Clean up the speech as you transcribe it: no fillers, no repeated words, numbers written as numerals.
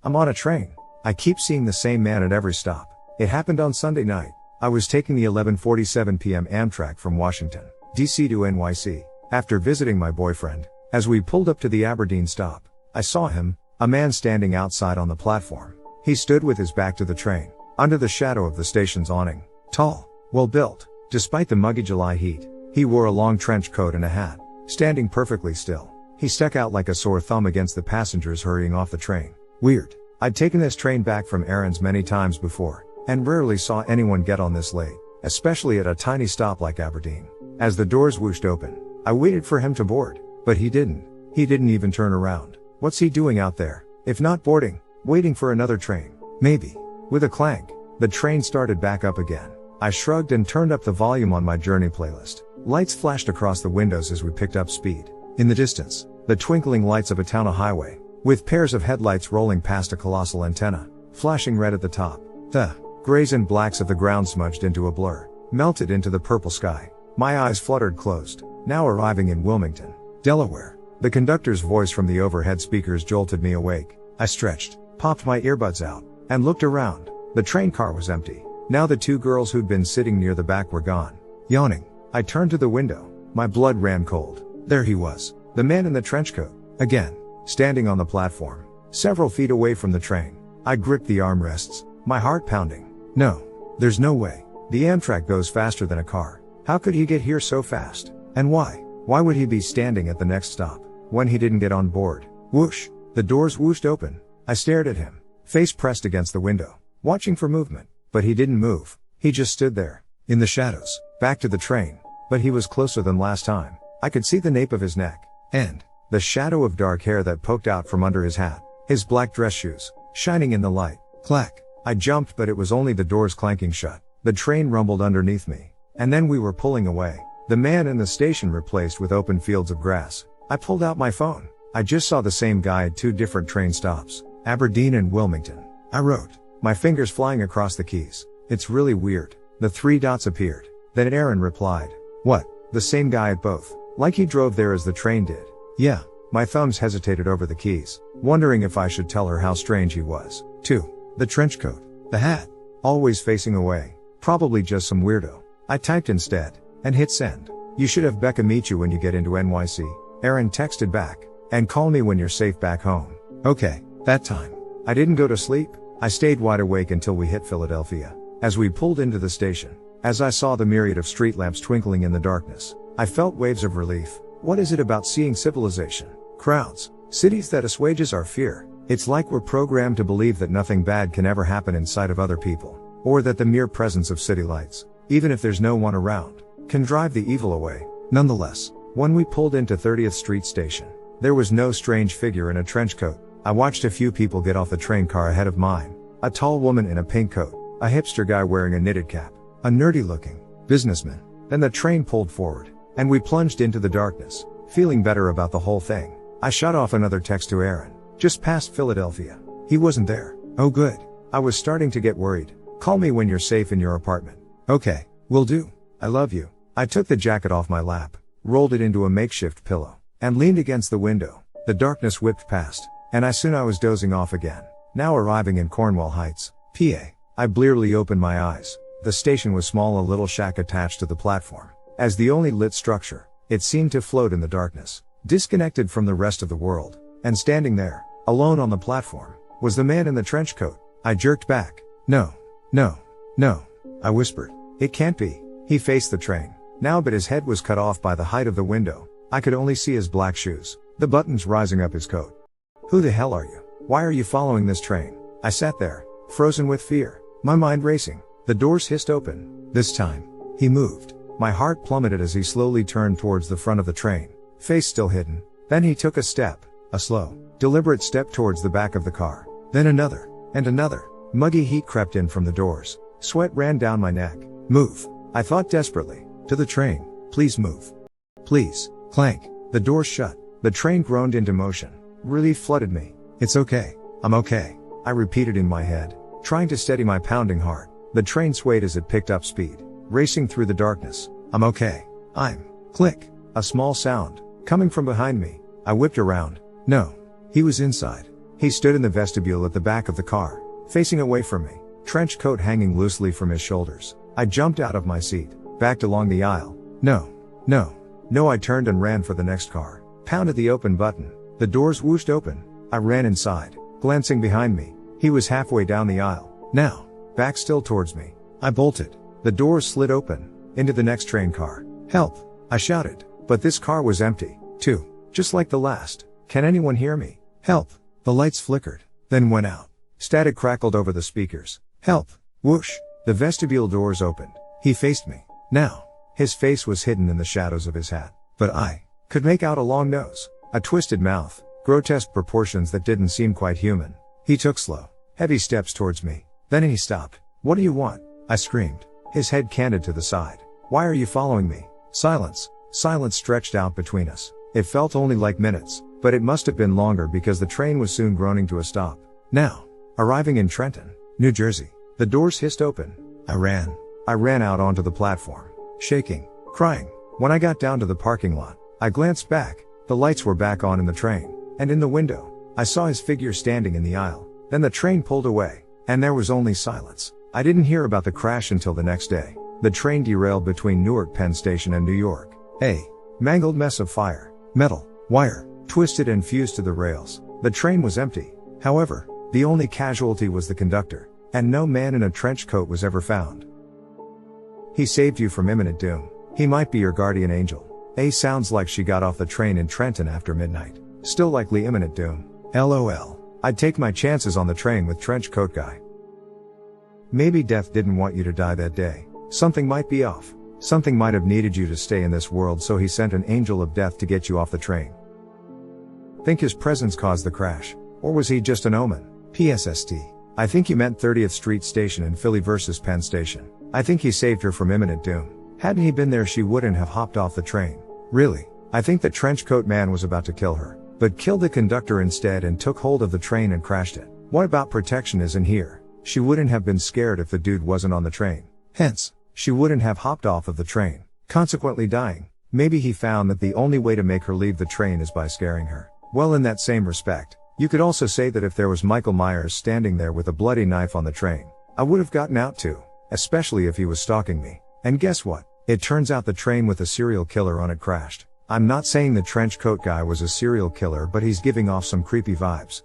I'm on a train. I keep seeing the same man at every stop. It happened on Sunday night. I was taking the 11:47 p.m. Amtrak from Washington, D.C. to NYC. After visiting my boyfriend, as we pulled up to the Aberdeen stop, I saw him, a man standing outside on the platform. He stood with his back to the train, under the shadow of the station's awning. Tall, well-built. Despite the muggy July heat, he wore a long trench coat and a hat. Standing perfectly still, he stuck out like a sore thumb against the passengers hurrying off the train. Weird. I'd taken this train back from errands many times before, and rarely saw anyone get on this late, especially at a tiny stop like Aberdeen. As the doors whooshed open, I waited for him to board, but he didn't. He didn't even turn around. What's he doing out there? If not boarding, waiting for another train. Maybe. With a clank, the train started back up again. I shrugged and turned up the volume on my journey playlist. Lights flashed across the windows as we picked up speed. In the distance, the twinkling lights of a town highway, with pairs of headlights rolling past a colossal antenna, flashing red at the top. The grays and blacks of the ground smudged into a blur, melted into the purple sky. My eyes fluttered closed. Now arriving in Wilmington, Delaware. The conductor's voice from the overhead speakers jolted me awake. I stretched, popped my earbuds out, and looked around. The train car was empty. Now the two girls who'd been sitting near the back were gone. Yawning, I turned to the window. My blood ran cold. There he was, the man in the trench coat, again, standing on the platform, several feet away from the train. I gripped the armrests, my heart pounding. No, there's no way. The Amtrak goes faster than a car. How could he get here so fast? And why? Why would he be standing at the next stop, when he didn't get on board? Whoosh! The doors whooshed open. I stared at him, face pressed against the window, watching for movement. But he didn't move. He just stood there, in the shadows, back to the train. But he was closer than last time. I could see the nape of his neck, and the shadow of dark hair that poked out from under his hat. His black dress shoes, shining in the light. Clack! I jumped, but it was only the doors clanking shut. The train rumbled underneath me, and then we were pulling away. The man in the station replaced with open fields of grass. I pulled out my phone. I just saw the same guy at two different train stops, Aberdeen and Wilmington. I wrote, my fingers flying across the keys. It's really weird. The three dots appeared. Then Aaron replied, what? The same guy at both? Like he drove there as the train did. Yeah. My thumbs hesitated over the keys, wondering if I should tell her how strange he was. 2. The trench coat. The hat. Always facing away. Probably just some weirdo. I typed instead, and hit send. You should have Becca meet you when you get into NYC. Aaron texted back, and call me when you're safe back home. Okay. That time, I didn't go to sleep. I stayed wide awake until we hit Philadelphia. As we pulled into the station, as I saw the myriad of street lamps twinkling in the darkness, I felt waves of relief. What is it about seeing civilization, crowds, cities that assuages our fear? It's like we're programmed to believe that nothing bad can ever happen in sight of other people, or that the mere presence of city lights, even if there's no one around, can drive the evil away. Nonetheless, when we pulled into 30th Street Station, there was no strange figure in a trench coat. I watched a few people get off the train car ahead of mine. A tall woman in a pink coat, a hipster guy wearing a knitted cap, a nerdy-looking businessman. Then the train pulled forward, and we plunged into the darkness, feeling better about the whole thing. I shot off another text to Aaron, just past Philadelphia. He wasn't there. Oh good. I was starting to get worried. Call me when you're safe in your apartment. Okay, will do. I love you. I took the jacket off my lap, rolled it into a makeshift pillow, and leaned against the window. The darkness whipped past, and I was dozing off again. Now arriving in Cornwall Heights, PA. I blearily opened my eyes. The station was small, a little shack attached to the platform. As the only lit structure, it seemed to float in the darkness, disconnected from the rest of the world. And standing there, alone on the platform, was the man in the trench coat. I jerked back. No, I whispered. It can't be. He faced the train now, but his head was cut off by the height of the window. I could only see his black shoes, the buttons rising up his coat. Who the hell are you? Why are you following this train? I sat there, frozen with fear, my mind racing. The doors hissed open. This time, he moved. My heart plummeted as he slowly turned towards the front of the train, face still hidden. Then he took a step, a slow, deliberate step towards the back of the car. Then another, and another. Muggy heat crept in from the doors. Sweat ran down my neck. Move. I thought desperately. To the train. Please move. Please. Clank. The doors shut. The train groaned into motion. Relief flooded me. It's okay. I'm okay. I repeated in my head, trying to steady my pounding heart. The train swayed as it picked up speed, racing through the darkness. I'm okay. Click. A small sound, coming from behind me. I whipped around. No. He was inside. He stood in the vestibule at the back of the car, facing away from me, trench coat hanging loosely from his shoulders. I jumped out of my seat, backed along the aisle. No, I turned and ran for the next car. Pounded the open button. The doors whooshed open. I ran inside, glancing behind me. He was halfway down the aisle. Now, back still towards me. I bolted. The doors slid open, into the next train car. Help! I shouted. But this car was empty, too. Just like the last. Can anyone hear me? Help! The lights flickered, then went out. Static crackled over the speakers. Help! Whoosh! The vestibule doors opened. He faced me. Now, his face was hidden in the shadows of his hat. But I could make out a long nose, a twisted mouth, grotesque proportions that didn't seem quite human. He took slow, heavy steps towards me. Then he stopped. What do you want? I screamed. His head canted to the side. Why are you following me? Silence. Silence stretched out between us. It felt only like minutes, but it must have been longer because the train was soon groaning to a stop. Now, arriving in Trenton, New Jersey, the doors hissed open. I ran out onto the platform, shaking, crying. When I got down to the parking lot, I glanced back. The lights were back on in the train, and in the window, I saw his figure standing in the aisle. Then the train pulled away, and there was only silence. I didn't hear about the crash until the next day. The train derailed between Newark Penn Station and New York. A mangled mess of fire, metal, wire, twisted and fused to the rails. The train was empty. However, the only casualty was the conductor, and no man in a trench coat was ever found. He saved you from imminent doom. He might be your guardian angel. A sounds like she got off the train in Trenton after midnight. Still likely imminent doom. LOL. I'd take my chances on the train with trench coat guy. Maybe death didn't want you to die that day. Something might be off. Something might have needed you to stay in this world, so he sent an angel of death to get you off the train. Think his presence caused the crash? Or was he just an omen? PSST. I think you meant 30th Street Station in Philly versus Penn Station. I think he saved her from imminent doom. Hadn't he been there, she wouldn't have hopped off the train. Really? I think the trenchcoat man was about to kill her, but killed the conductor instead and took hold of the train and crashed it. What about protection isn't here? She wouldn't have been scared if the dude wasn't on the train. Hence, she wouldn't have hopped off of the train, consequently dying. Maybe he found that the only way to make her leave the train is by scaring her. Well, in that same respect, you could also say that if there was Michael Myers standing there with a bloody knife on the train, I would have gotten out too, especially if he was stalking me. And guess what? It turns out the train with a serial killer on it crashed. I'm not saying the trench coat guy was a serial killer, but he's giving off some creepy vibes.